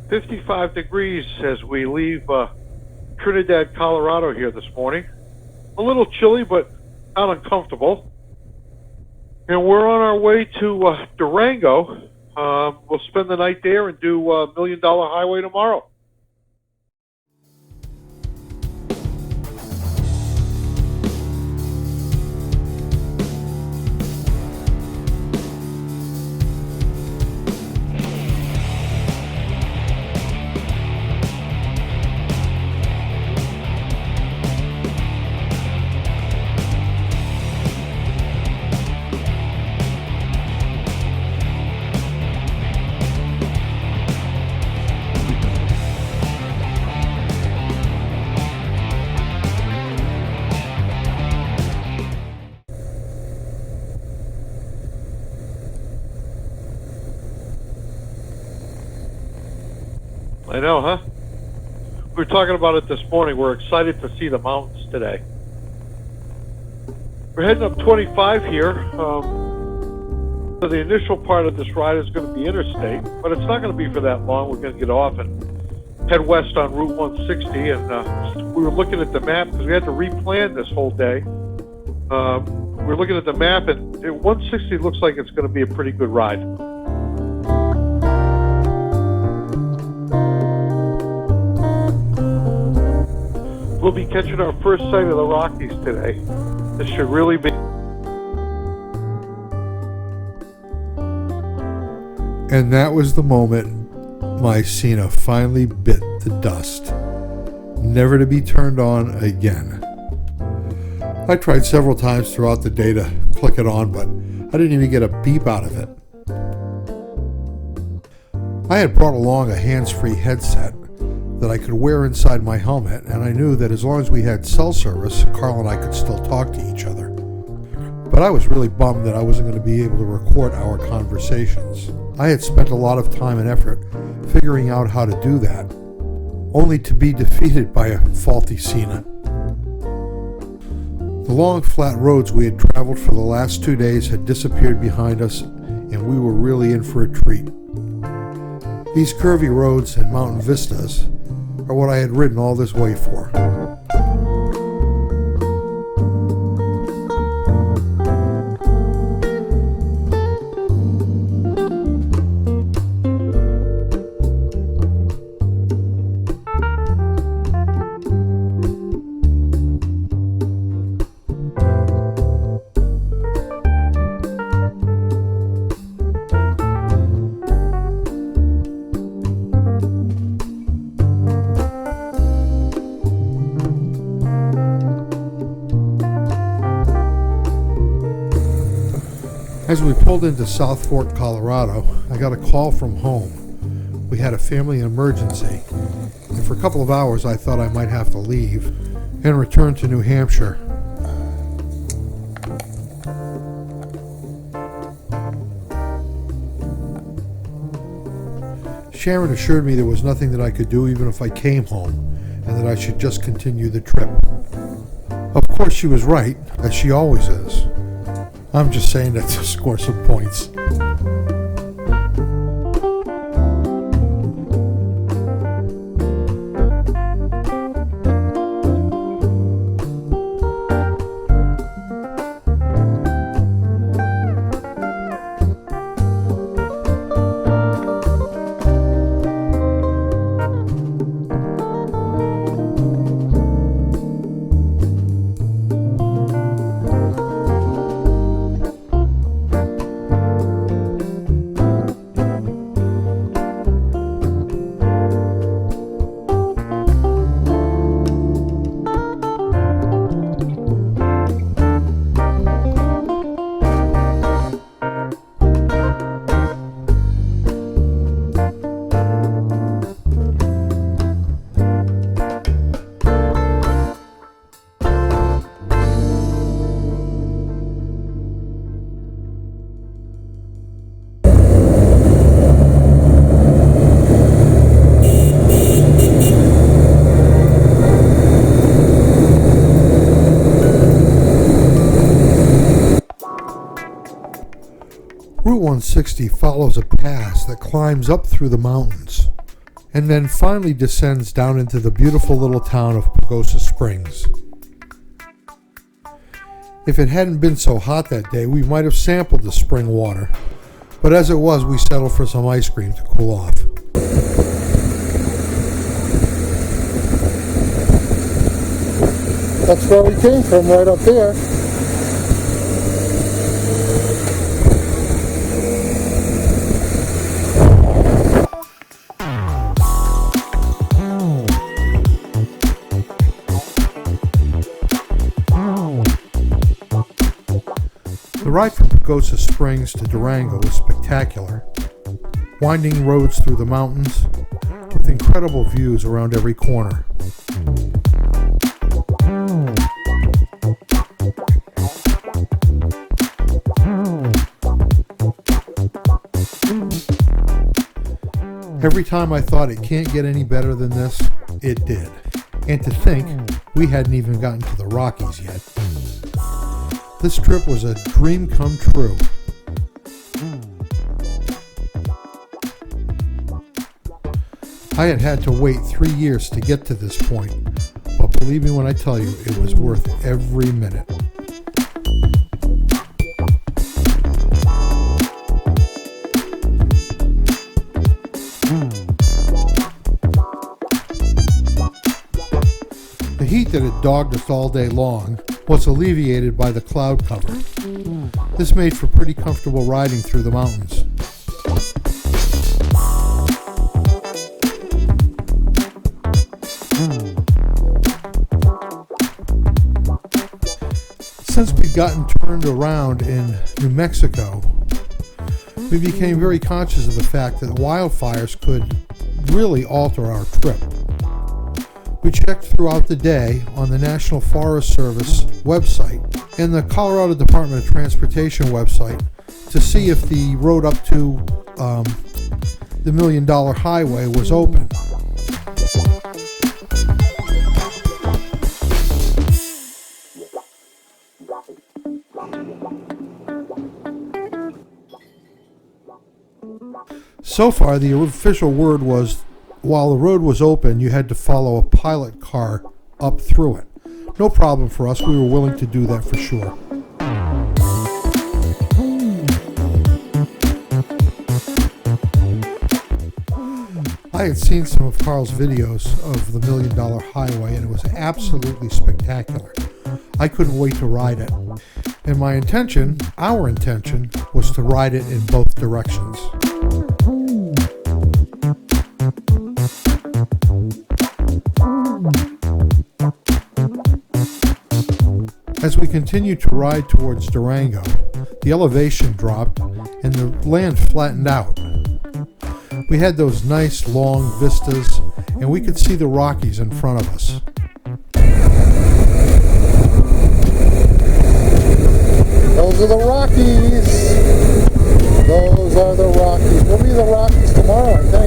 55 degrees as we leave Trinidad, Colorado here this morning. A little chilly, but not uncomfortable. And we're on our way to Durango. We'll spend the night there and do $1 Million Highway tomorrow. I know, huh? We were talking about it this morning. We're excited to see the mountains today. We're heading up 25 here. So the initial part of this ride is going to be interstate, but it's not going to be for that long. We're going to get off and head west on Route 160. And we were looking at the map because we had to replan this whole day. We're looking at the map, and 160 looks like it's going to be a pretty good ride. We'll be catching our first sight of the Rockies today. This should really be... And that was the moment my Sena finally bit the dust, never to be turned on again. I tried several times throughout the day to click it on, but I didn't even get a beep out of it. I had brought along a hands-free headset that I could wear inside my helmet, and I knew that as long as we had cell service, Carl and I could still talk to each other. But I was really bummed that I wasn't going to be able to record our conversations. I had spent a lot of time and effort figuring out how to do that, only to be defeated by a faulty Sena. The long, flat roads we had traveled for the last 2 days had disappeared behind us, and we were really in for a treat. These curvy roads and mountain vistas are what I had ridden all this way for. As we pulled into South Fork, Colorado, I got a call from home. We had a family emergency, and for a couple of hours I thought I might have to leave and return to New Hampshire. Sharon assured me there was nothing that I could do even if I came home, and that I should just continue the trip. Of course she was right, as she always is. I'm just saying that to score some points. Route 160 follows a pass that climbs up through the mountains, and then finally descends down into the beautiful little town of Pagosa Springs. If it hadn't been so hot that day, we might have sampled the spring water, but as it was, we settled for some ice cream to cool off. That's where we came from, right up there. The ride from Pagosa Springs to Durango was spectacular. Winding roads through the mountains with incredible views around every corner. Every time I thought it can't get any better than this, it did. And to think, we hadn't even gotten to the Rockies yet. This trip was a dream come true. I had to wait 3 years to get to this point, but believe me when I tell you, it was worth every minute. The heat that had dogged us all day long was alleviated by the cloud cover. This made for pretty comfortable riding through the mountains. Since we'd gotten turned around in New Mexico, we became very conscious of the fact that wildfires could really alter our trip. We checked throughout the day on the National Forest Service website and the Colorado Department of Transportation website to see if the road up to the $1 Million Highway was open. So far, the official word was, while the road was open, you had to follow a pilot car up through it. No problem for us. We were willing to do that for sure. I had seen some of Carl's videos of the $1 Million Highway, and it was absolutely spectacular. I couldn't wait to ride it. And my intention, our intention, was to ride it in both directions. As we continued to ride towards Durango, the elevation dropped and the land flattened out. We had those nice long vistas, and we could see the Rockies in front of us. Those are the Rockies. Those are the Rockies. We'll be the Rockies tomorrow, I think.